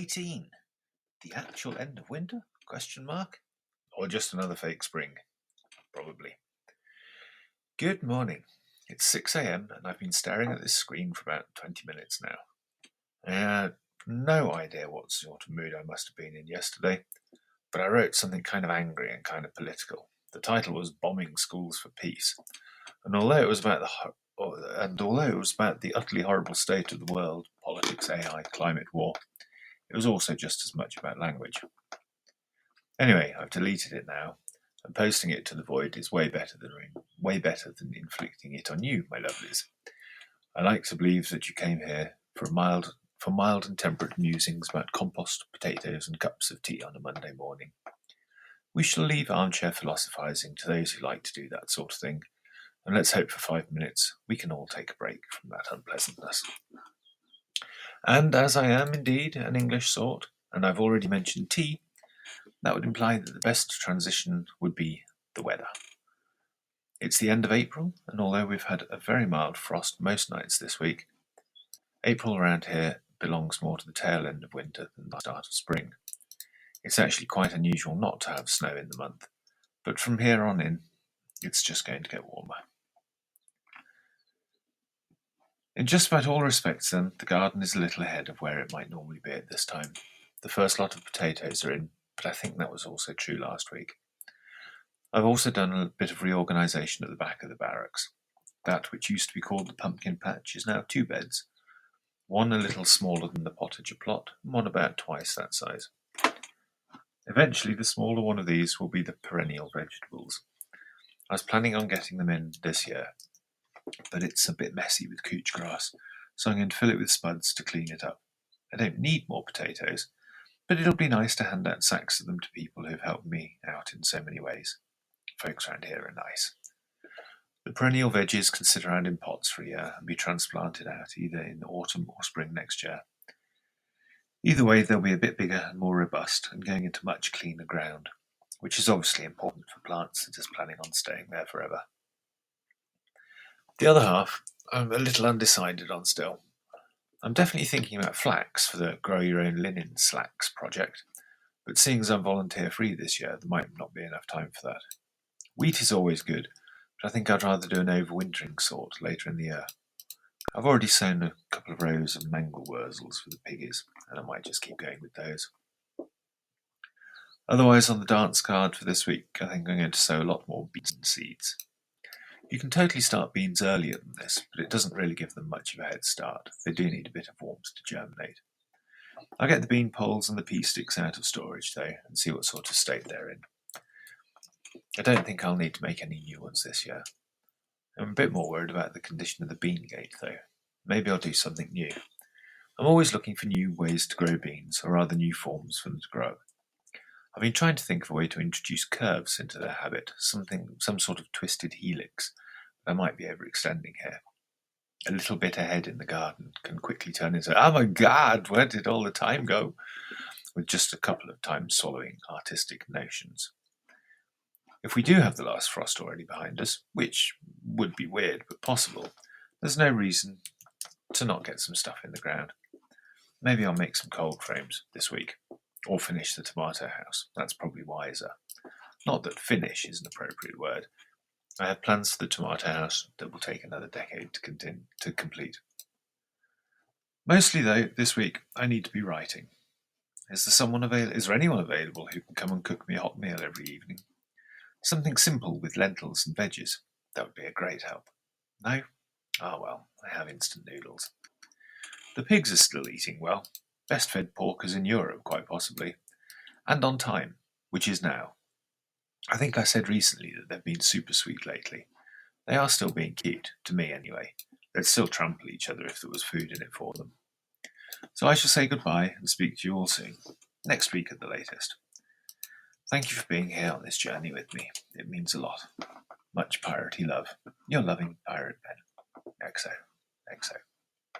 KW-18. The actual end of winter? Question mark? Or just another fake spring? Probably. Good morning. It's 6 a.m. and I've been staring at this screen for about 20 minutes now. I had no idea what sort of mood I must have been in yesterday, but I wrote something kind of angry and kind of political. The title was Bombing Schools for Peace, and although it was about the utterly horrible state of the world, politics, AI, climate, war, it was also just as much about language. Anyway, I've deleted it now, and posting it to the void is way better than inflicting it on you, my lovelies. I like to believe that you came here for mild and temperate musings about compost, potatoes, and cups of tea on a Monday morning. We shall leave armchair philosophizing to those who like to do that sort of thing, and let's hope for 5 minutes we can all take a break from that unpleasantness. And as I am indeed an English sort, and I've already mentioned tea, that would imply that the best transition would be the weather. It's the end of April, and although we've had a very mild frost most nights this week, April around here belongs more to the tail end of winter than the start of spring. It's actually quite unusual not to have snow in the month, but from here on in, it's just going to get warmer. In just about all respects, then, the garden is a little ahead of where it might normally be at this time. The first lot of potatoes are in, but I think that was also true last week. I've also done a bit of reorganisation at the back of the barracks. That which used to be called the pumpkin patch is now 2 beds, one a little smaller than the potager plot, and one about twice that size. Eventually, the smaller one of these will be the perennial vegetables. I was planning on getting them in this year, but it's a bit messy with couch grass, so I'm going to fill it with spuds to clean it up. I don't need more potatoes, but it'll be nice to hand out sacks of them to people who've helped me out in so many ways. Folks around here are nice. The perennial veggies can sit around in pots for a year and be transplanted out either in autumn or spring next year. Either way, they'll be a bit bigger and more robust and going into much cleaner ground, which is obviously important for plants that are planning on staying there forever. The other half, I'm a little undecided on still. I'm definitely thinking about flax for the Grow Your Own Linen Slacks project, but seeing as I'm volunteer free this year, there might not be enough time for that. Wheat is always good, but I think I'd rather do an overwintering sort later in the year. I've already sown a couple of rows of mangel wurzels for the piggies, and I might just keep going with those. Otherwise, on the dance card for this week, I think I'm going to sow a lot more beans and seeds. You can totally start beans earlier than this, but it doesn't really give them much of a head start. They do need a bit of warmth to germinate. I'll get the bean poles and the pea sticks out of storage, though, and see what sort of state they're in. I don't think I'll need to make any new ones this year. I'm a bit more worried about the condition of the bean gate, though. Maybe I'll do something new. I'm always looking for new ways to grow beans, or rather new forms for them to grow. I've been trying to think of a way to introduce curves into their habit, some sort of twisted helix, but I might be overextending here. A little bit ahead in the garden can quickly turn into, oh my God, where did all the time go? With just a couple of times swallowing artistic notions. If we do have the last frost already behind us, which would be weird but possible, there's no reason to not get some stuff in the ground. Maybe I'll make some cold frames this week, or finish the tomato house. That's probably wiser. Not that finish is an appropriate word. I have plans for the tomato house that will take another decade to complete. Mostly, though, this week I need to be writing. Is there anyone available who can come and cook me a hot meal every evening? Something simple with lentils and veggies. That would be a great help. No? Ah well, I have instant noodles. The pigs are still eating well. Best fed porkers in Europe, quite possibly. And on time, which is now. I think I said recently that they've been super sweet lately. They are still being cute, to me anyway. They'd still trample each other if there was food in it for them. So I shall say goodbye and speak to you all soon. Next week at the latest. Thank you for being here on this journey with me. It means a lot. Much piratey love. Your loving Pirate Pen. XO. XO.